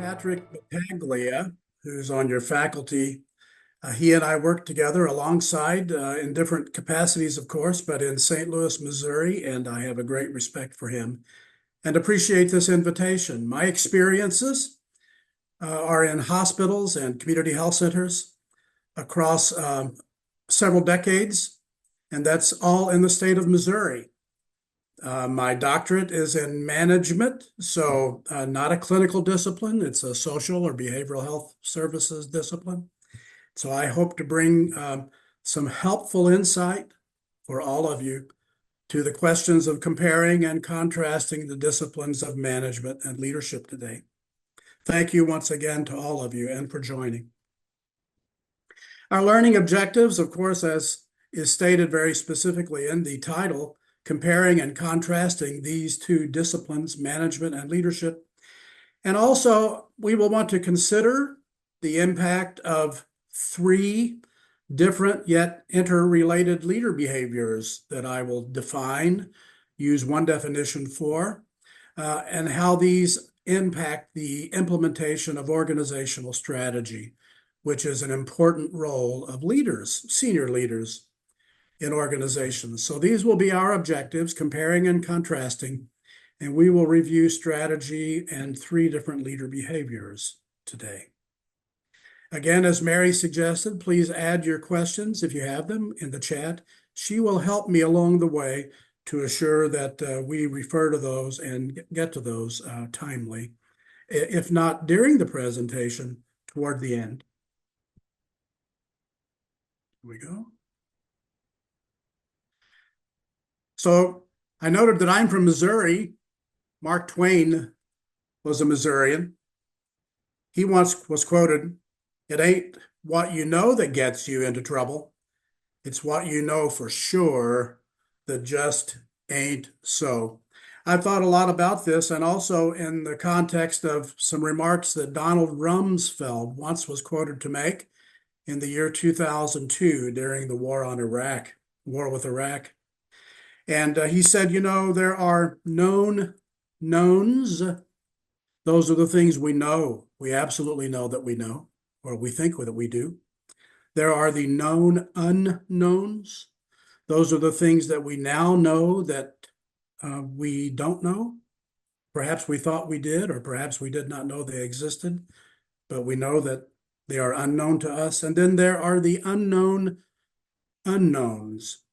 Patrick Battaglia, who's on your faculty. He and I worked together alongside in different capacities, of course, but in St. Louis, Missouri, and I have a great respect for him and appreciate this invitation. My experiences are in hospitals and community health centers across several decades, and that's all in the state of Missouri. My doctorate is in management, so not a clinical discipline. It's a social or behavioral health services discipline. So I hope to bring some helpful insight for all of you to the questions of comparing and contrasting the disciplines of management and leadership today. Thank you once again to all of you and for joining. Our learning objectives, of course, as is stated very specifically in the title, comparing and contrasting these two disciplines, management and leadership. And also, we will want to consider the impact of three different yet interrelated leader behaviors that I will define, use one definition for, and how these impact the implementation of organizational strategy, which is an important role of leaders, senior leaders in organizations. So these will be our objectives, comparing and contrasting, and we will review strategy and three different leader behaviors today. Again, as Mary suggested, please add your questions if you have them in the chat. She will help me along the way to assure that we refer to those and get to those timely, if not during the presentation, toward the end. Here we go. So I noted that I'm from Missouri. Mark Twain was a Missourian. He once was quoted, "It ain't what you know that gets you into trouble. It's what you know for sure that just ain't so." I've thought a lot about this, and also in the context of some remarks that Donald Rumsfeld once was quoted to make in the year 2002 during the war with Iraq. And he said, there are known knowns. Those are the things we know. We absolutely know that we know, or we think that we do. There are the known unknowns. Those are the things that we now know that we don't know. Perhaps we thought we did, or perhaps we did not know they existed, but we know that they are unknown to us. And then there are the unknown unknowns.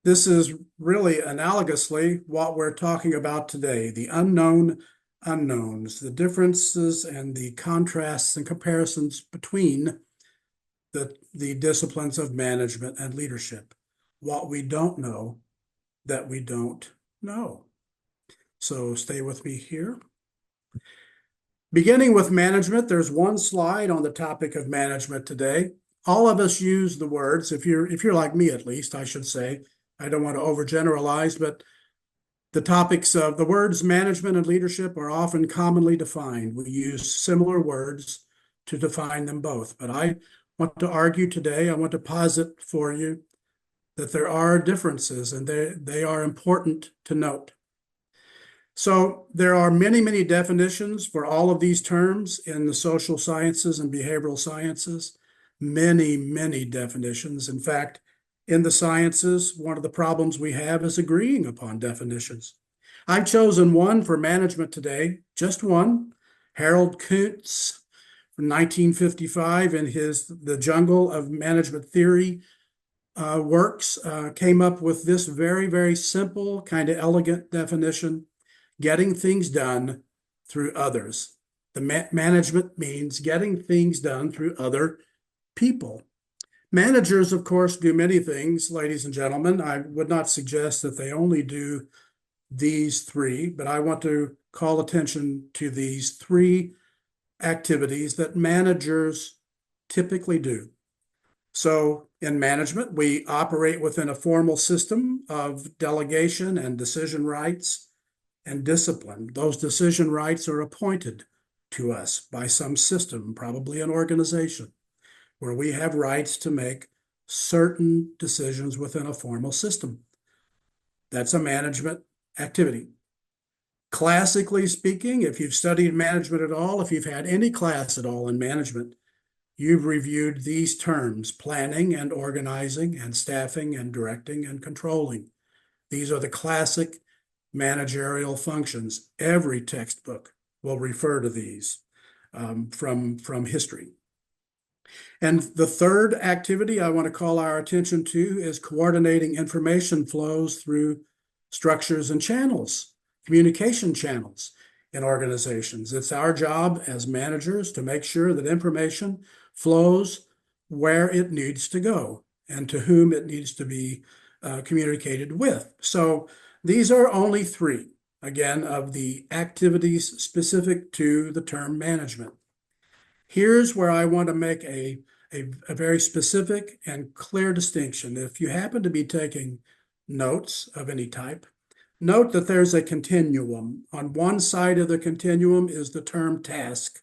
This is really analogously what we're talking about today, the unknown unknowns, the differences and the contrasts and comparisons between the disciplines of management and leadership, what we don't know that we don't know. So stay with me here. Beginning with management, there's one slide on the topic of management today. All of us use the words, if you're like me at least, I should say, I don't want to overgeneralize, but the topics of the words management and leadership are often commonly defined. We use similar words to define them both. But I want to argue today, I want to posit for you that there are differences, and they are important to note. So there are many, many definitions for all of these terms in the social sciences and behavioral sciences. Many, many definitions. In fact, in the sciences, one of the problems we have is agreeing upon definitions. I've chosen one for management today, just one. Harold Kuntz from 1955 in his The Jungle of Management Theory works came up with this very, very simple, kind of elegant definition: getting things done through others. The management means getting things done through other people. Managers, of course, do many things, ladies and gentlemen. I would not suggest that they only do these three, but I want to call attention to these three activities that managers typically do. So in management, we operate within a formal system of delegation and decision rights and discipline. Those decision rights are appointed to us by some system, probably an organization, where we have rights to make certain decisions within a formal system. That's a management activity. Classically speaking, if you've studied management at all, if you've had any class at all in management, you've reviewed these terms: planning and organizing and staffing and directing and controlling. These are the classic managerial functions. Every textbook will refer to these from history. And the third activity I want to call our attention to is coordinating information flows through structures and channels, communication channels in organizations. It's our job as managers to make sure that information flows where it needs to go and to whom it needs to be communicated with. So these are only three, again, of the activities specific to the term management. Here's where I want to make a very specific and clear distinction. If you happen to be taking notes of any type, note that there's a continuum. On one side of the continuum is the term task.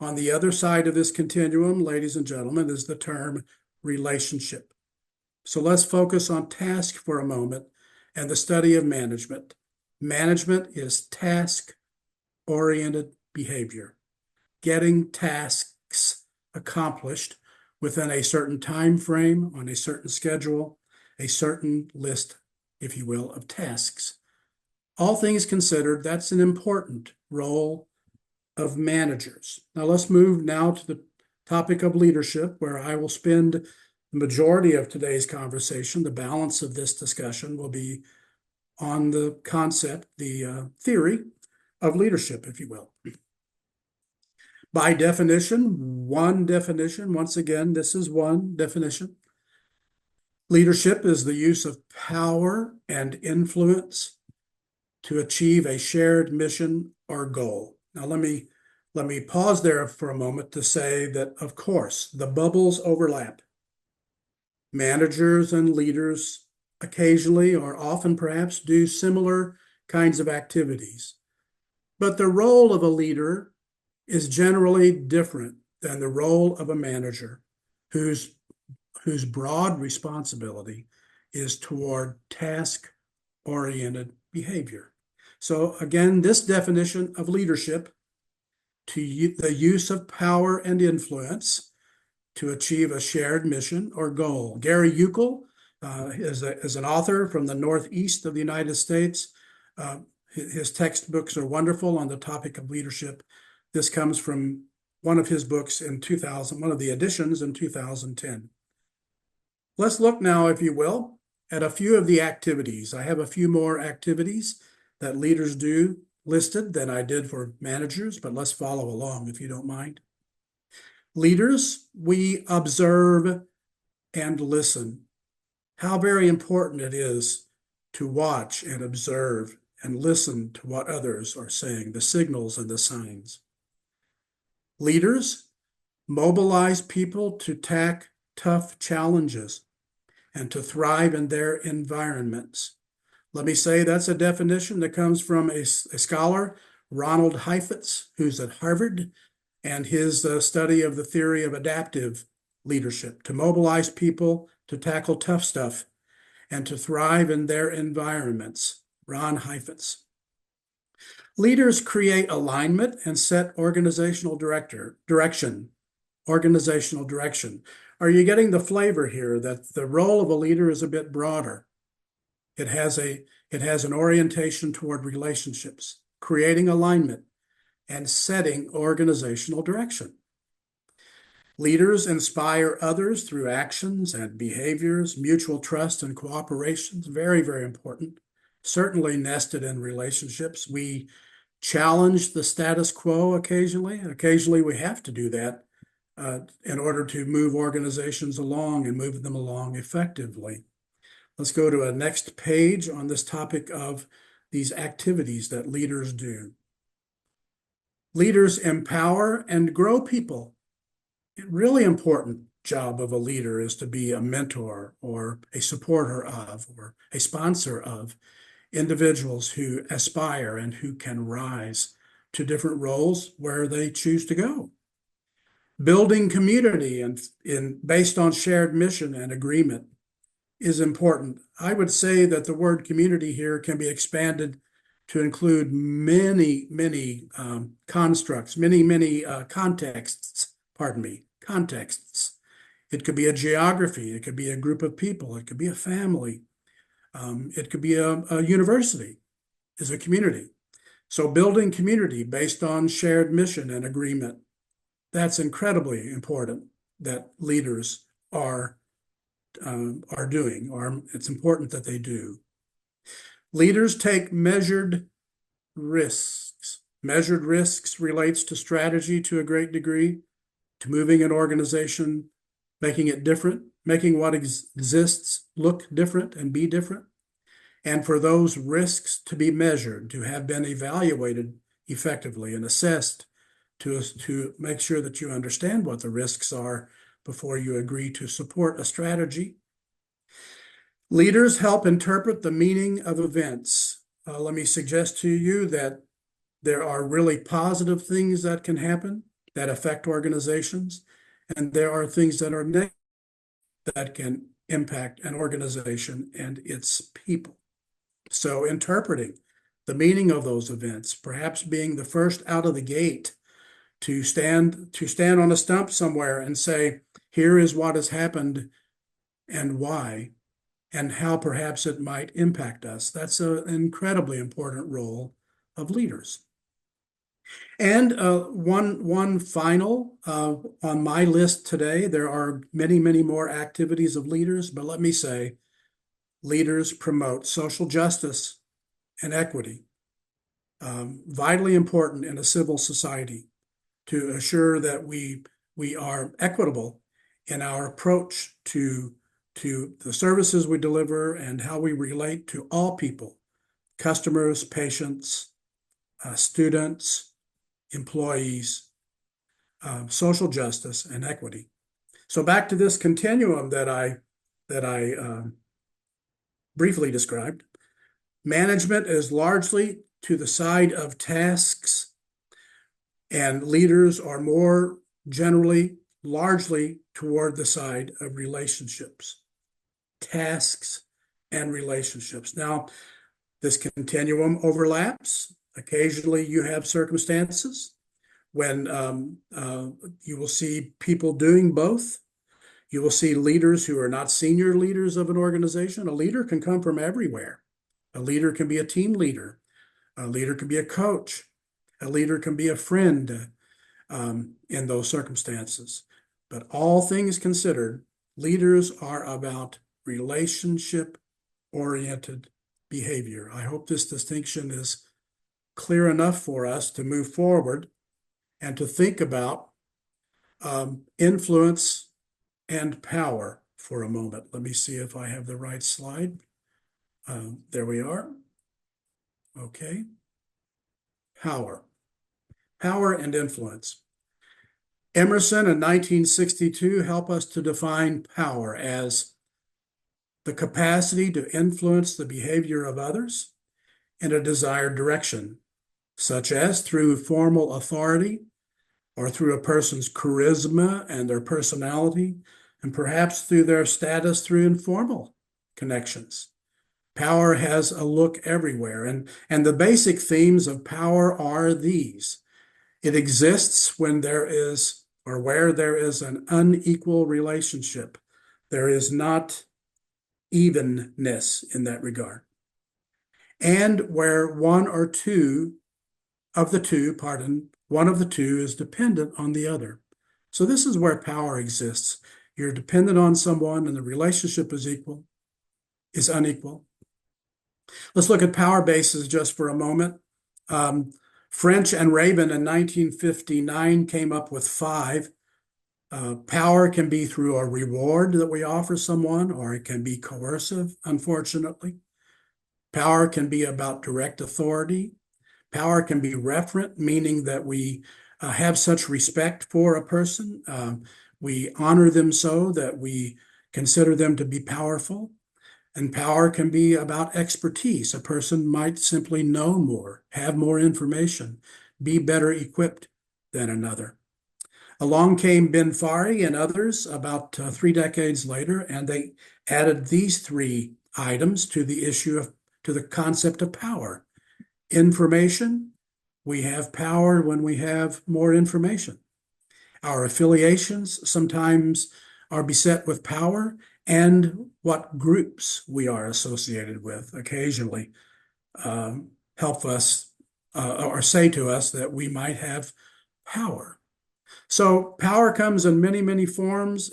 On the other side of this continuum, ladies and gentlemen, is the term relationship. So let's focus on task for a moment and the study of management. Management is task-oriented behavior, getting tasks accomplished within a certain time frame, on a certain schedule, a certain list, if you will, of tasks. All things considered, that's an important role of managers. Now let's move now to the topic of leadership, where I will spend the majority of today's conversation. The balance of this discussion will be on the concept, the theory of leadership, if you will. By definition, once again, this is one definition. Leadership is the use of power and influence to achieve a shared mission or goal. Now, let me pause there for a moment to say that, of course, the bubbles overlap. Managers and leaders occasionally, or often perhaps, do similar kinds of activities. But the role of a leader is generally different than the role of a manager whose broad responsibility is toward task-oriented behavior. So again, this definition of leadership, to the use of power and influence to achieve a shared mission or goal. Gary Uckel is an author from the Northeast of the United States. His textbooks are wonderful on the topic of leadership. This comes from one of his books in 2000, one of the editions in 2010. Let's look now, if you will, at a few of the activities. I have a few more activities that leaders do listed than I did for managers, but let's follow along if you don't mind. Leaders, we observe and listen. How very important it is to watch and observe and listen to what others are saying, the signals and the signs. Leaders mobilize people to tackle tough challenges and to thrive in their environments. Let me say that's a definition that comes from a scholar, Ronald Heifetz, who's at Harvard, and his study of the theory of adaptive leadership, to mobilize people to tackle tough stuff and to thrive in their environments. Ron Heifetz. Leaders create alignment and set organizational direction. Organizational direction. Are you getting the flavor here that the role of a leader is a bit broader? It has an orientation toward relationships, creating alignment, and setting organizational direction. Leaders inspire others through actions and behaviors, mutual trust and cooperation. Very, very important. Certainly nested in relationships. We challenge the status quo occasionally. Occasionally we have to do that in order to move organizations along and move them along effectively. Let's go to a next page on this topic of these activities that leaders do. Leaders empower and grow people. A really important job of a leader is to be a mentor or a supporter of or a sponsor of individuals who aspire and who can rise to different roles where they choose to go. Building community and based on shared mission and agreement is important. I would say that the word community here can be expanded to include many, many constructs, many contexts, pardon me, contexts. It could be a geography, it could be a group of people, it could be a family, it could be a university, is a community. So building community based on shared mission and agreement, that's incredibly important that leaders are doing, or it's important that they do. Leaders take measured risks. Measured risks relates to strategy to a great degree, to moving an organization, making it different, making what exists look different and be different. And for those risks to be measured, to have been evaluated effectively and assessed to make sure that you understand what the risks are before you agree to support a strategy. Leaders help interpret the meaning of events. Let me suggest to you that there are really positive things that can happen that affect organizations, and there are things that are negative that can impact an organization and its people. So interpreting the meaning of those events, perhaps being the first out of the gate to stand on a stump somewhere and say, here is what has happened and why, and how perhaps it might impact us. That's an incredibly important role of leaders. And one final on my list today, there are many more activities of leaders, but let me say, leaders promote social justice and equity, vitally important in a civil society to assure that we are equitable in our approach to the services we deliver and how we relate to all people, customers, patients, students, employees, social justice, and equity. So back to this continuum that I briefly described. Management is largely to the side of tasks, and leaders are more generally, largely toward the side of relationships, tasks, and relationships. Now, this continuum overlaps. Occasionally, you have circumstances when you will see people doing both. You will see leaders who are not senior leaders of an organization. A leader can come from everywhere. A leader can be a team leader. A leader can be a coach. A leader can be a friend in those circumstances. But all things considered, leaders are about relationship-oriented behavior. I hope this distinction is clear enough for us to move forward and to think about influence and power for a moment. Let me see if I have the right slide. There we are. Okay. Power and influence. Emerson in 1962 helped us to define power as the capacity to influence the behavior of others in a desired direction, such as through formal authority or through a person's charisma and their personality, and perhaps through their status through informal connections. Power has a look everywhere, and the basic themes of power are these. It exists when there is, or where there is an unequal relationship. There is not evenness in that regard. And where one of the two is dependent on the other. So this is where power exists. You're dependent on someone and the relationship is unequal. Let's look at power bases just for a moment. French and Rabin in 1959 came up with 5. Power can be through a reward that we offer someone, or it can be coercive, unfortunately. Power can be about direct authority. Power can be referent, meaning that we have such respect for a person. We honor them so that we consider them to be powerful. And power can be about expertise. A person might simply know more, have more information, be better equipped than another. Along came Ben Fari and others about 3 decades later, and they added these 3 items to the concept of power. Information, we have power when we have more information. Our affiliations sometimes are beset with power, and what groups we are associated with occasionally help us or say to us that we might have power. So power comes in many, many forms.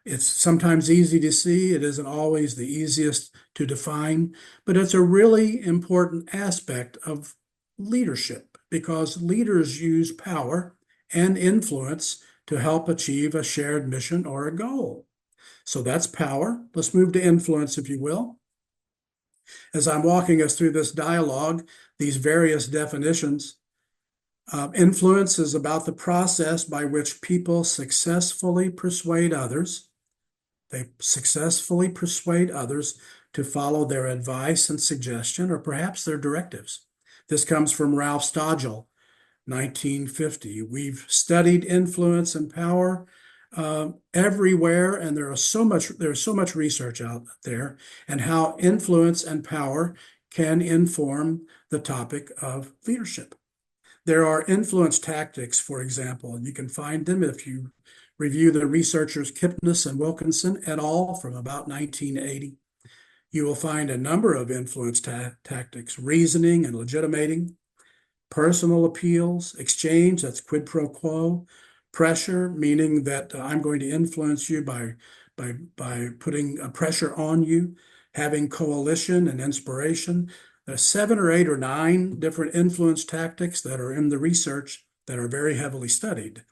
It's sometimes easy to see. It isn't always the easiest to define, but it's a really important aspect of leadership because leaders use power and influence to help achieve a shared mission or a goal. So that's power. Let's move to influence, if you will. As I'm walking us through this dialogue, these various definitions, influence is about the process by which people successfully persuade others. They successfully persuade others to follow their advice and suggestion, or perhaps their directives. This comes from Ralph Stogel, 1950. We've studied influence and power everywhere, and there's so much research out there, and how influence and power can inform the topic of leadership. There are influence tactics, for example, and you can find them if you review the researchers Kipnis and Wilkinson et al. From about 1980. You will find a number of influence tactics: reasoning and legitimating, personal appeals, exchange, that's quid pro quo, pressure, meaning that I'm going to influence you by putting a pressure on you, having coalition and inspiration. There's 7 or 8 or 9 different influence tactics that are in the research that are very heavily studied,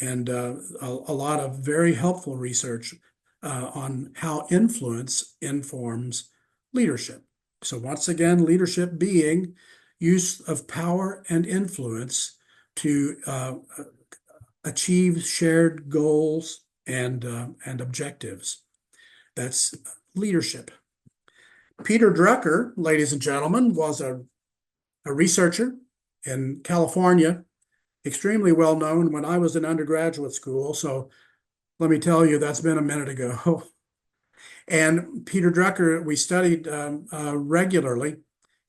and a lot of very helpful research on how influence informs leadership. So once again, leadership being use of power and influence to achieve shared goals and objectives. That's leadership. Peter Drucker, ladies and gentlemen, was a researcher in California, extremely well known when I was in undergraduate school. So let me tell you, that's been a minute ago. And Peter Drucker, we studied regularly.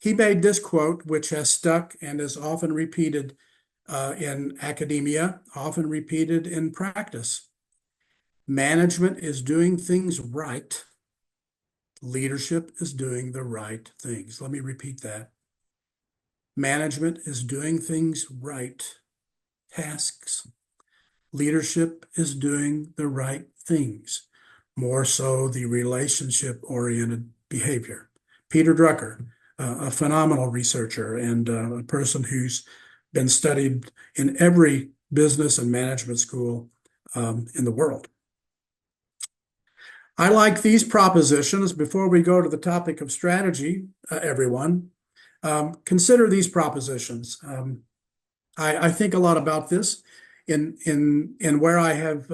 He made this quote, which has stuck and is often repeated in academia, often repeated in practice. Management is doing things right. Leadership is doing the right things. Let me repeat that. Management is doing things right. Tasks. Leadership is doing the right things, more so the relationship-oriented behavior. Peter Drucker, a phenomenal researcher and a person who's been studied in every business and management school in the world. I like these propositions. Before we go to the topic of strategy, everyone, consider these propositions. I think a lot about this in where I have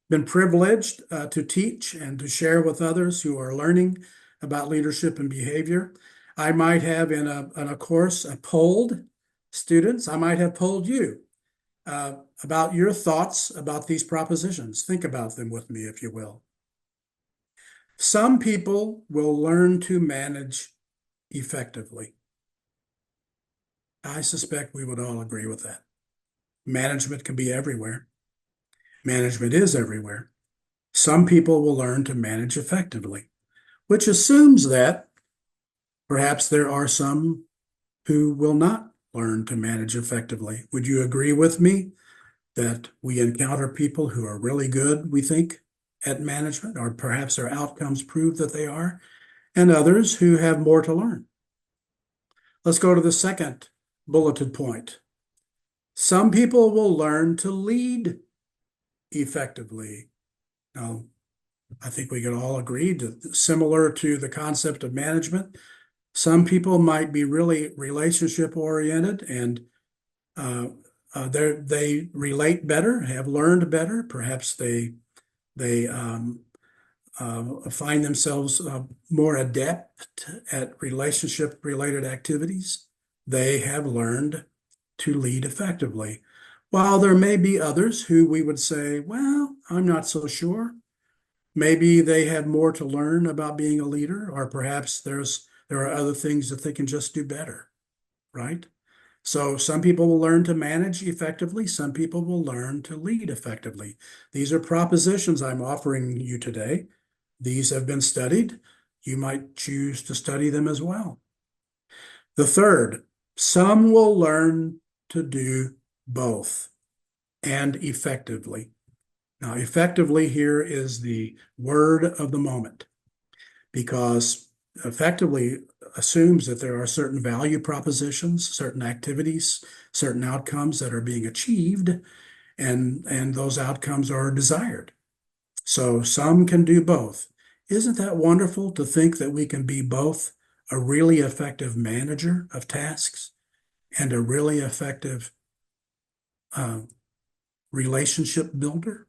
been privileged to teach and to share with others who are learning about leadership and behavior. I might have in a course polled students. I might have polled you about your thoughts about these propositions. Think about them with me, if you will. Some people will learn to manage effectively. I suspect we would all agree with that. Management can be everywhere. Management is everywhere. Some people will learn to manage effectively, which assumes that perhaps there are some who will not learn to manage effectively. Would you agree with me that we encounter people who are really good, we think, at management, or perhaps their outcomes prove that they are, and others who have more to learn? Let's go to the second bulleted point. Some people will learn to lead effectively. Now, I think we can all agree that similar to the concept of management, some people might be really relationship oriented and they relate better, have learned better. Perhaps they find themselves more adept at relationship related activities. They have learned to lead effectively. While there may be others who we would say, well, I'm not so sure. Maybe they have more to learn about being a leader, or perhaps there are other things that they can just do better. right? So some people will learn to manage effectively. Some people will learn to lead effectively. These are propositions I'm offering you today. These have been studied. You might choose to study them as well. The third, some will learn to do both and effectively. Now, effectively here is the word of the moment because effectively assumes that there are certain value propositions, certain activities, certain outcomes that are being achieved, and those outcomes are desired. So some can do both. Isn't that wonderful to think that we can be both a really effective manager of tasks and a really effective uh, relationship builder?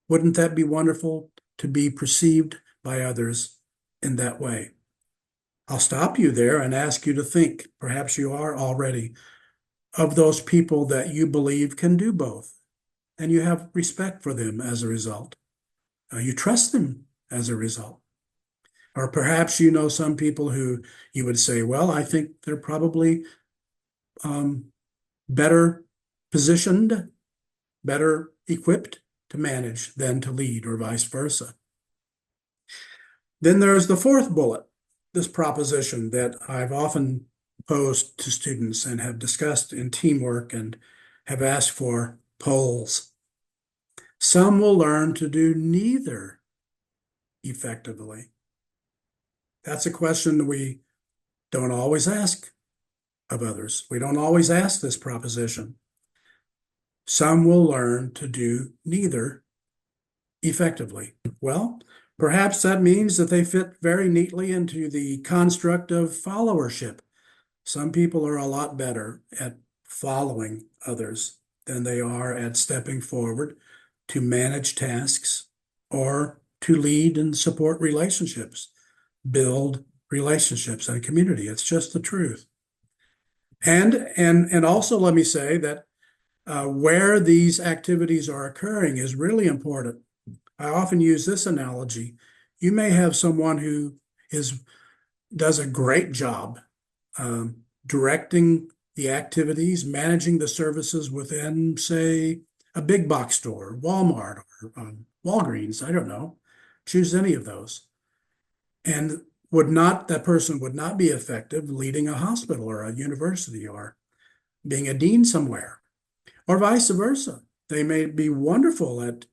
Wouldn't that be wonderful to be perceived by others in that way? I'll stop you there and ask you to think, perhaps you are already, of those people that you believe can do both, and you have respect for them as a result. You trust them as a result. Or perhaps you know some people who you would say, well, I think they're probably um, better positioned, better equipped to manage than to lead, or vice versa. Then there's the fourth bullet, this proposition that I've often posed to students and have discussed in teamwork and have asked for polls. Some will learn to do neither effectively. That's a question we don't always ask of others. We don't always ask this proposition. Some will learn to do neither effectively. Well, perhaps that means that they fit very neatly into the construct of followership. Some people are a lot better at following others than they are at stepping forward to manage tasks or to lead and support relationships, build relationships and community. It's just the truth. And also let me say that where these activities are occurring is really important. I often use this analogy. You may have someone who is does a great job directing the activities, managing the services within, say, a big box store, Walmart or Walgreens, I don't know. Choose any of those. And that person would not be effective leading a hospital or a university or being a dean somewhere, or vice versa. They may be wonderful at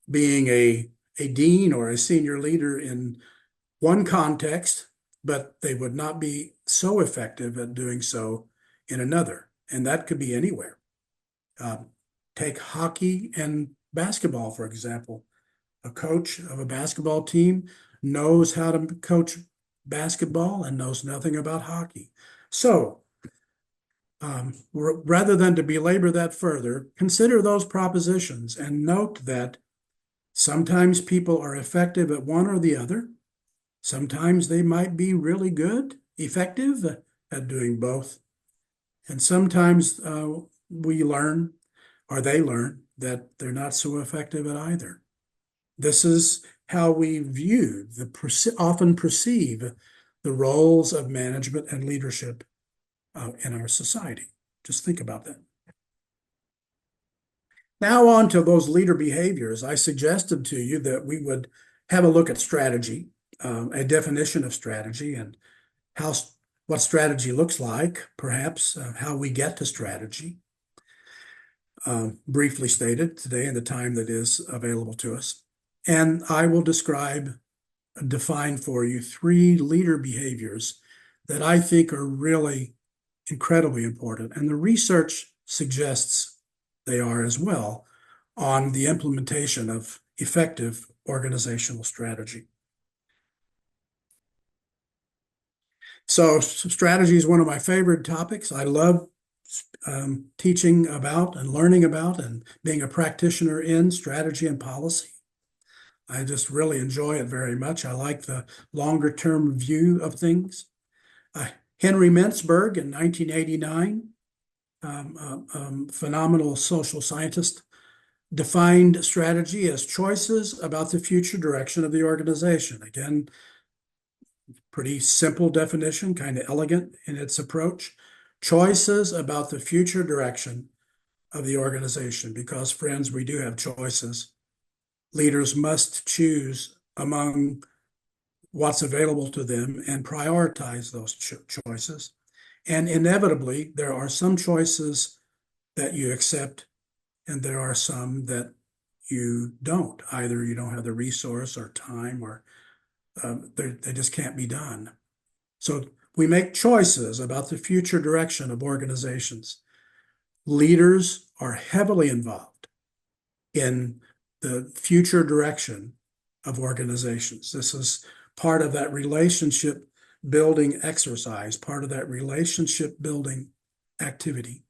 being a dean or a senior leader in one context, but they would not be so effective at doing so in another. And that could be anywhere. Uh, Take hockey and basketball, for example. A coach of a basketball team knows how to coach basketball and knows nothing about hockey. So, rather than to belabor that further, consider those propositions and note that sometimes people are effective at one or the other. Sometimes they might be really good, effective at doing both. And sometimes we learn, or they learn, that they're not so effective at either. This is how we view, often perceive the roles of management and leadership in our society. Just think about that. Now on to those leader behaviors. I suggested to you that we would have a look at strategy, a definition of strategy, and how what strategy looks like, perhaps how we get to strategy. Briefly stated today in the time that is available to us. And I will define for you three leader behaviors that I think are really incredibly important. And the research suggests they are as well on the implementation of effective organizational strategy. So strategy is one of my favorite topics. I love teaching about and learning about and being a practitioner in strategy and policy. I just really enjoy it very much. I like the longer term view of things. Henry Mintzberg in 1989, phenomenal social scientist, defined strategy as choices about the future direction of the organization. Again, pretty simple definition, kind of elegant in its approach. Choices about the future direction of the organization, because, friends, we do have choices. Leaders must choose among what's available to them and prioritize those choices. And inevitably, there are some choices that you accept, and there are some that you don't. Either you don't have the resource or time, or they just can't be done. So we make choices about the future direction of organizations. Leaders are heavily involved in the future direction of organizations. This is part of that relationship building exercise, part of that relationship building activity.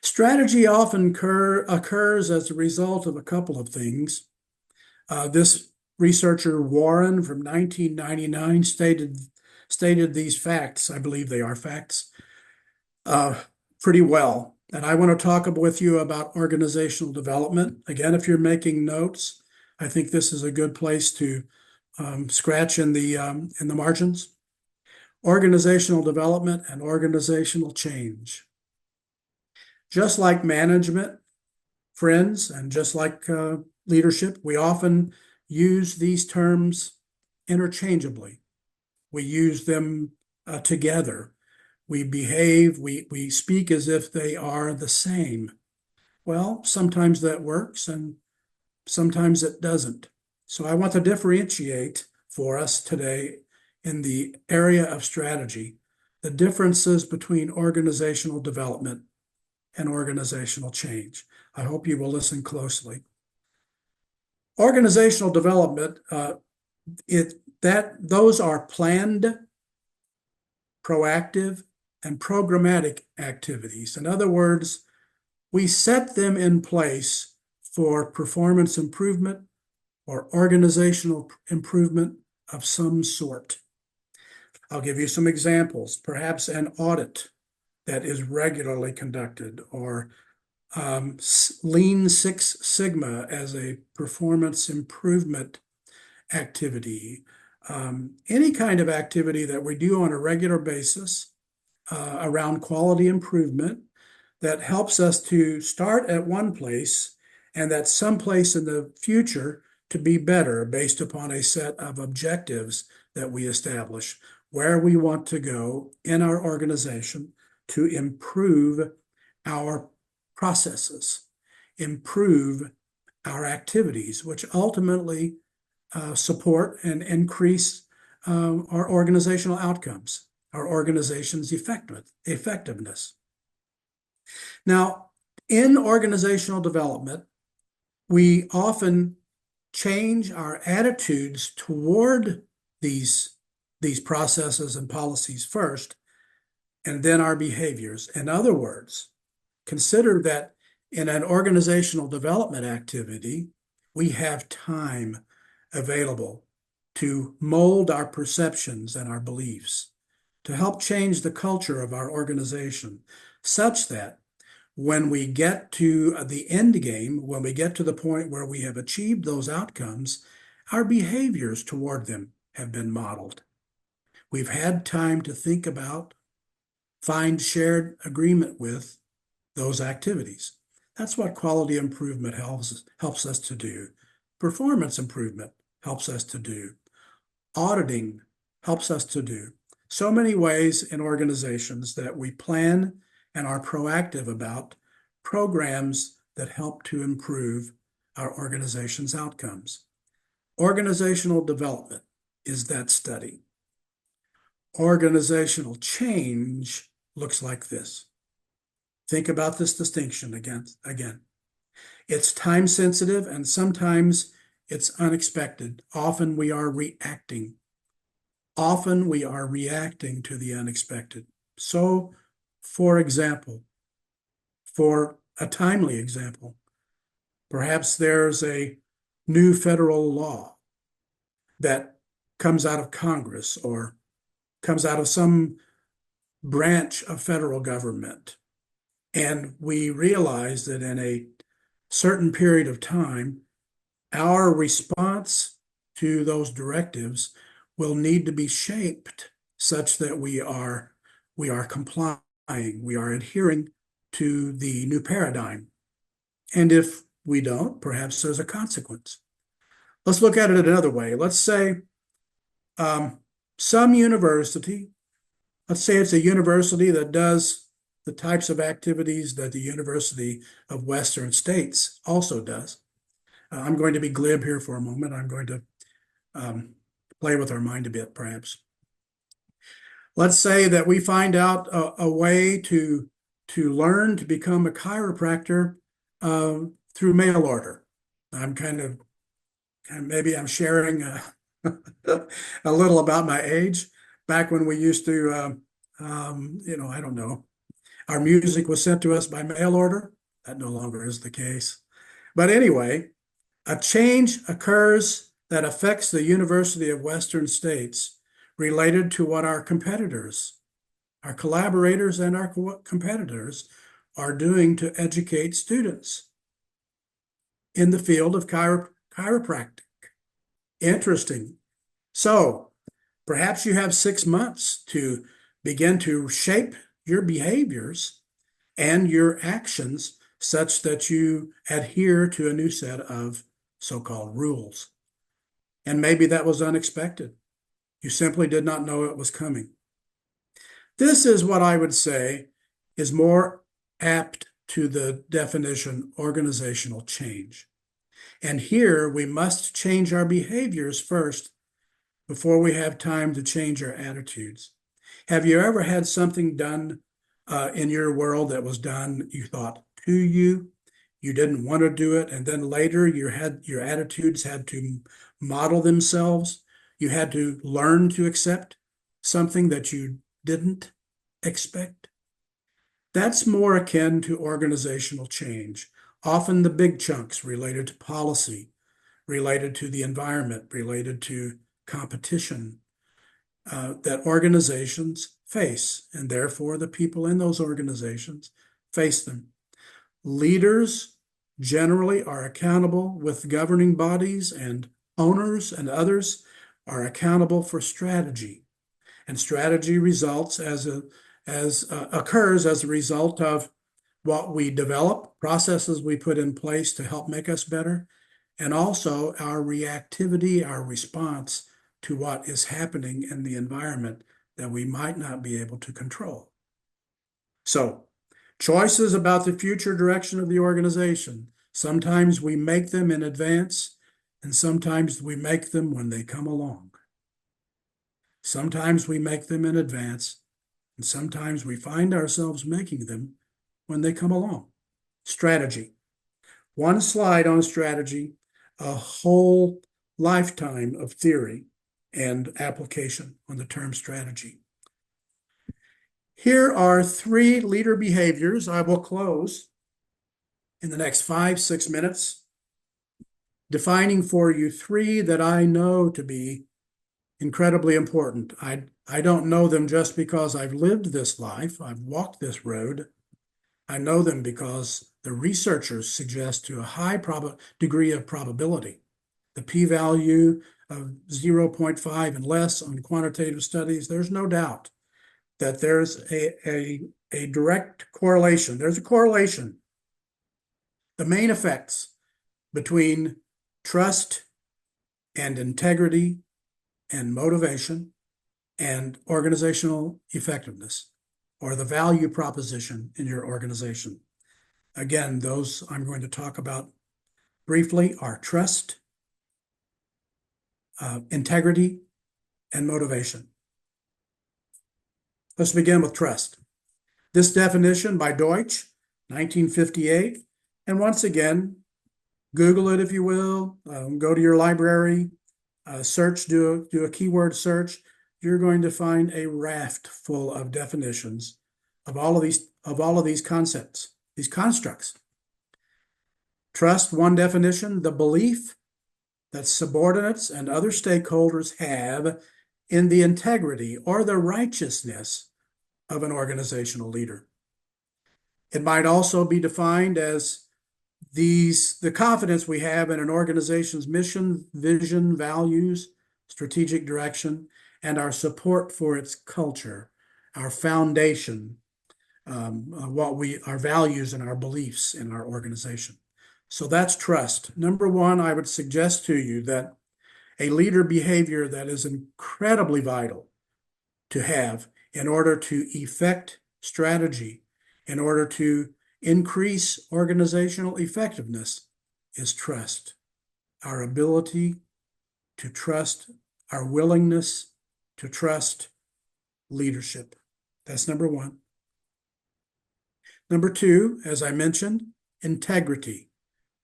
Strategy often occurs as a result of a couple of things. This researcher, Warren, from 1999, stated these facts. I believe they are facts uh, pretty well. And I want to talk with you about organizational development. Again, if you're making notes, I think this is a good place to scratch in the margins. Organizational development and organizational change. Just like management, friends, and just like leadership, we often use these terms interchangeably. We use them together. We speak as if they are the same. Well, sometimes that works and sometimes it doesn't. So I want to differentiate for us today in the area of strategy, the differences between organizational development and organizational change. I hope you will listen closely. Organizational development, those are planned, proactive, and programmatic activities. In other words, we set them in place for performance improvement or organizational improvement of some sort. I'll give you some examples. Perhaps an audit that is regularly conducted, or Lean Six Sigma as a performance improvement activity. Any kind of activity that we do on a regular basis around quality improvement that helps us to start at one place and that someplace in the future to be better based upon a set of objectives that we establish, where we want to go in our organization to improve our processes, improve our activities, which ultimately support and increase our organizational outcomes, our organization's effectiveness. Now, in organizational development, we often change our attitudes toward these processes and policies first, and then our behaviors. In other words, consider that in an organizational development activity, we have time available to mold our perceptions and our beliefs, to help change the culture of our organization, such that when we get to the end game, when we get to the point where we have achieved those outcomes, our behaviors toward them have been modeled. We've had time to think about, find shared agreement with those activities. That's what quality improvement helps us to do. Performance improvement helps us to do. Auditing helps us to do. So many ways in organizations that we plan and are proactive about programs that help to improve our organization's outcomes. Organizational development is that study. Organizational change looks like this. Think about this distinction again. It's time sensitive and sometimes it's unexpected. Often we are reacting. Often we are reacting to the unexpected. So, for example, for a timely example, perhaps there's a new federal law that comes out of Congress or comes out of some branch of federal government. And we realize that in a certain period of time, our response to those directives will need to be shaped such that we are compliant We are adhering to the new paradigm. And if we don't, perhaps there's a consequence. Let's look at it another way. Let's say um, some university, let's say it's a university that does the types of activities that the University of Western States also does. I'm going to be glib here for a moment. I'm going to um, play with our mind a bit, perhaps. Let's say that we find out a way to learn to become a chiropractor through mail order. I'm maybe I'm sharing a little about my age. Back when we used to, I don't know, our music was sent to us by mail order. That no longer is the case. But anyway, a change occurs that affects the University of Western States related to what our collaborators, and our competitors are doing to educate students in the field of chiropractic. Interesting. So perhaps you have 6 months to begin to shape your behaviors and your actions such that you adhere to a new set of so-called rules. And maybe that was unexpected. You simply did not know it was coming. This is what I would say is more apt to the definition organizational change. And here we must change our behaviors first before we have time to change our attitudes. Have you ever had something done in your world that was done, you thought to you, you didn't want to do it, and then later your attitudes had to model themselves. You had to learn to accept something that you didn't expect? That's more akin to organizational change, often the big chunks related to policy, related to the environment, related to competition that organizations face, and therefore the people in those organizations face them. Leaders generally are accountable with governing bodies, and owners and others are accountable for strategy. And strategy results occurs as a result of what we develop, processes we put in place to help make us better, and also our reactivity, our response to what is happening in the environment that we might not be able to control. So, choices about the future direction of the organization. Sometimes we make them in advance, and sometimes we make them when they come along. Sometimes we make them in advance, and sometimes we find ourselves making them when they come along. Strategy. One slide on strategy, a whole lifetime of theory and application on the term strategy. Here are 3 leader behaviors. I will close in the next 5-6 minutes, defining for you 3 that I know to be incredibly important. I don't know them just because I've lived this life, I've walked this road. I know them because the researchers suggest to a high degree of probability. The p-value of 0.5 and less on quantitative studies, there's no doubt that there's a direct correlation. There's a correlation. The main effects between trust and integrity and motivation and organizational effectiveness, or the value proposition in your organization. Again, those I'm going to talk about briefly are trust, integrity, and motivation. Let's begin with trust. This definition by Deutsch, 1958, and once again, Google it if you will, go to your library, search, do a keyword search. You're going to find a raft full of definitions of all of these concepts, these constructs. Trust, one definition, the belief that subordinates and other stakeholders have in the integrity or the righteousness of an organizational leader. It might also be defined as the confidence we have in an organization's mission, vision, values, strategic direction, and our support for its culture, our foundation, our values and our beliefs in our organization. So that's trust. Number one, I would suggest to you that a leader behavior that is incredibly vital to have in order to effect strategy, in order to increase organizational effectiveness, is trust. Our ability to trust, our willingness to trust leadership. That's number one. Number two, as I mentioned, integrity,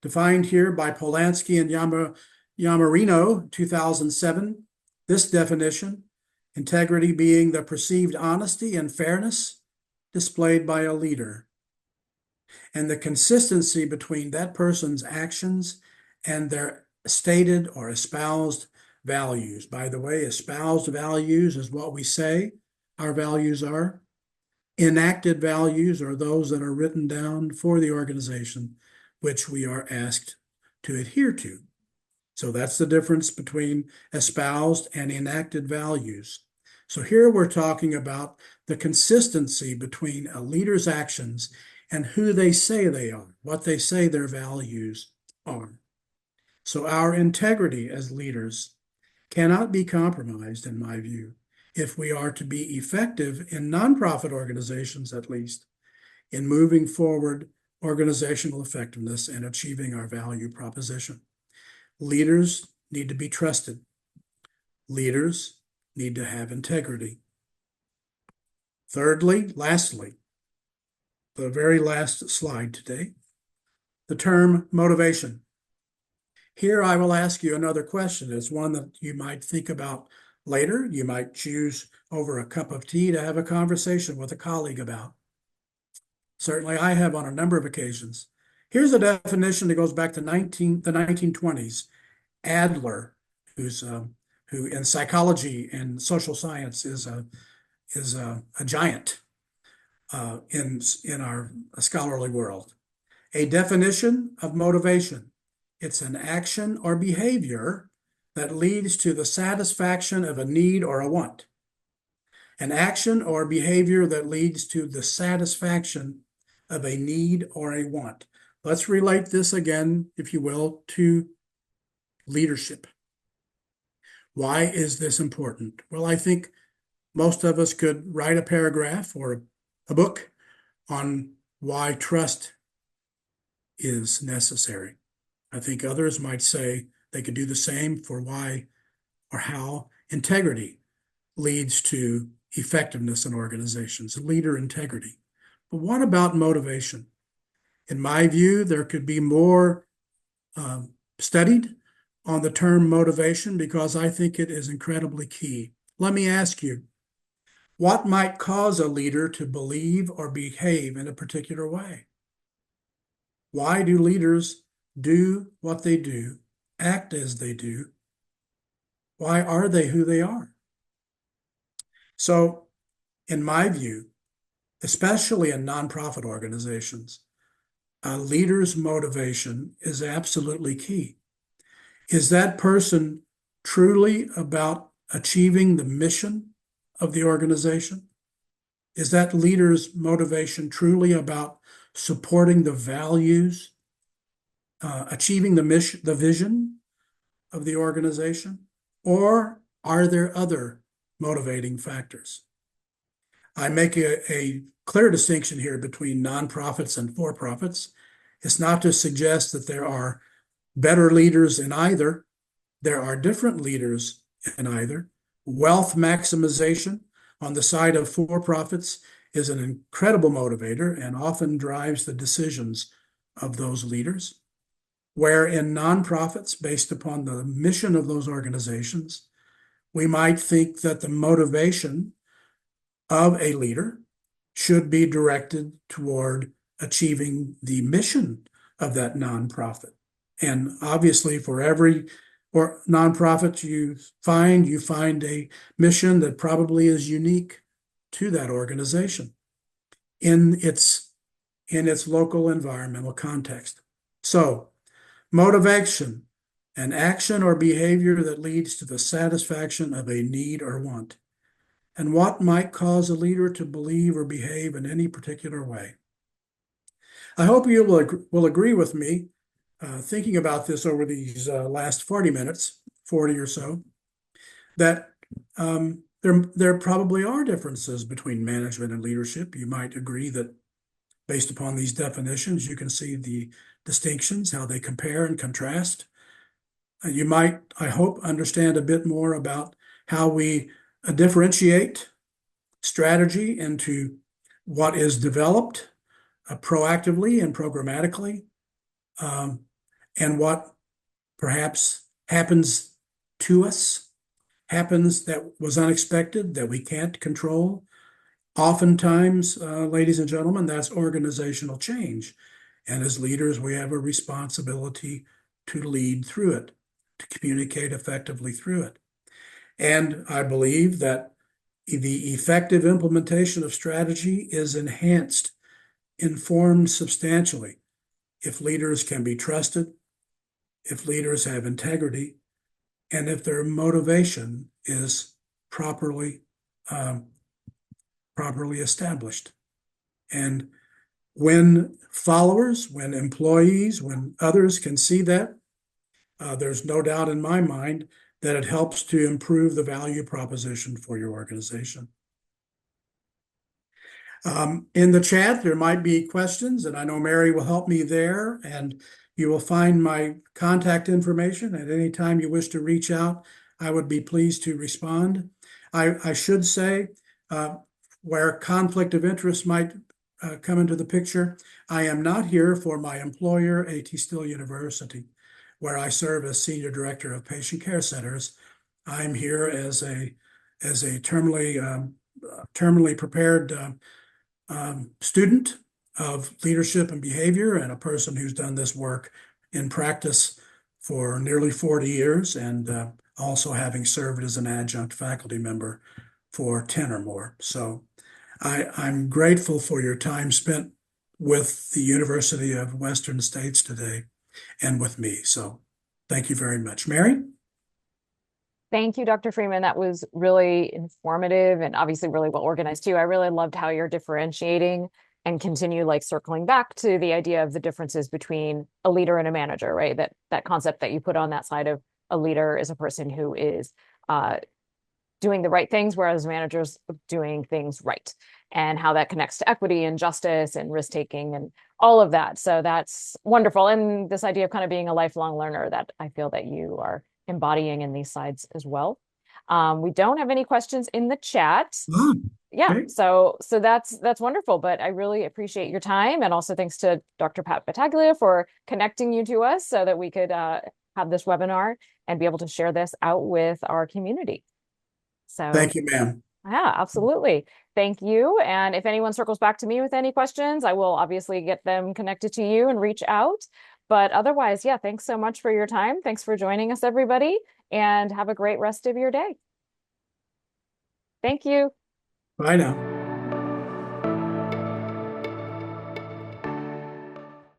defined here by Polanski and Yamarino, 2007. This definition, integrity being the perceived honesty and fairness displayed by a leader, and the consistency between that person's actions and their stated or espoused values. By the way, espoused values is what we say our values are. Enacted values are those that are written down for the organization, which we are asked to adhere to. So that's the difference between espoused and enacted values. So here we're talking about the consistency between a leader's actions and who they say they are, what they say their values are. So our integrity as leaders cannot be compromised, in my view, if we are to be effective in nonprofit organizations, at least, in moving forward organizational effectiveness and achieving our value proposition. Leaders need to be trusted. Leaders need to have integrity. Thirdly, lastly, the very last slide today, the term motivation. Here I will ask you another question. It's one that you might think about later. You might choose over a cup of tea to have a conversation with a colleague about. Certainly I have on a number of occasions. Here's a definition that goes back to the 1920s. Adler, who in psychology and social science is a giant in our scholarly world. A definition of motivation. It's an action or behavior that leads to the satisfaction of a need or a want. An action or behavior that leads to the satisfaction of a need or a want. Let's relate this again, if you will, to leadership. Why is this important? Well, I think most of us could write a paragraph or a book on why trust is necessary. I think others might say they could do the same for why or how integrity leads to effectiveness in organizations, leader integrity. But what about motivation? In my view, there could be more studied on the term motivation because I think it is incredibly key. Let me ask you, what might cause a leader to believe or behave in a particular way? Why do leaders do what they do, act as they do? Why are they who they are? So, in my view, especially in nonprofit organizations, a leader's motivation is absolutely key. Is that person truly about achieving the mission of the organization? Is that leader's motivation truly about supporting the values, achieving the mission, the vision of the organization? Or are there other motivating factors? I make a clear distinction here between nonprofits and for-profits. It's not to suggest that there are better leaders in either. There are different leaders in either. Wealth maximization on the side of for-profits is an incredible motivator and often drives the decisions of those leaders. Where in nonprofits, based upon the mission of those organizations, we might think that the motivation of a leader should be directed toward achieving the mission of that nonprofit. And obviously, for every nonprofit you find a mission that probably is unique to that organization in its local environmental context. So, motivation, an action or behavior that leads to the satisfaction of a need or want. and what might cause a leader to believe or behave in any particular way. I hope you will agree with me, thinking about this over these last 40 minutes, 40 or so, that there probably are differences between management and leadership. You might agree that based upon these definitions, you can see the distinctions, how they compare and contrast. You might, I hope, understand a bit more about how we differentiate strategy into what is developed proactively and programmatically, um, and what perhaps happens to us, happens that was unexpected, that we can't control. Oftentimes, ladies and gentlemen, that's organizational change. And as leaders, we have a responsibility to lead through it, to communicate effectively through it. And I believe that the effective implementation of strategy is enhanced, informed substantially if leaders can be trusted, if leaders have integrity, and if their motivation is properly um, properly established. And when followers, when employees, when others can see that, there's no doubt in my mind that it helps to improve the value proposition for your organization. In the chat, there might be questions, and I know Mary will help me there. And you will find my contact information at any time you wish to reach out. I would be pleased to respond. I should say, uh, where conflict of interest might come into the picture, I am not here for my employer, A.T. Still University, where I serve as Senior Director of Patient Care Centers. I'm here as a terminally prepared student of leadership and behavior, and a person who's done this work in practice for nearly 40 years, and also having served as an adjunct faculty member for 10 or more. So I'm grateful for your time spent with the University of Western States today and with me. So thank you very much. Mary? Thank you, Dr. Freeman. That was really informative and obviously really well organized too. I really loved how you're differentiating and continue like circling back to the idea of the differences between a leader and a manager, right? That concept that you put on that side of a leader is a person who is doing the right things, whereas managers doing things right, and how that connects to equity and justice and risk taking and all of that. So that's wonderful. And this idea of kind of being a lifelong learner that I feel that you are embodying in these sides as well. We don't have any questions in the chat. Ah, Yeah, okay. so that's wonderful. But I really appreciate your time, and also thanks to Dr. Pat Battaglia for connecting you to us so that we could have this webinar and be able to share this out with our community. So Thank you, ma'am. yeah, absolutely. Thank you. And if anyone circles back to me with any questions, I will obviously get them connected to you and reach out. But otherwise, yeah, thanks so much for your time. Thanks for joining us, everybody, and have a great rest of your day. Thank you. Bye now.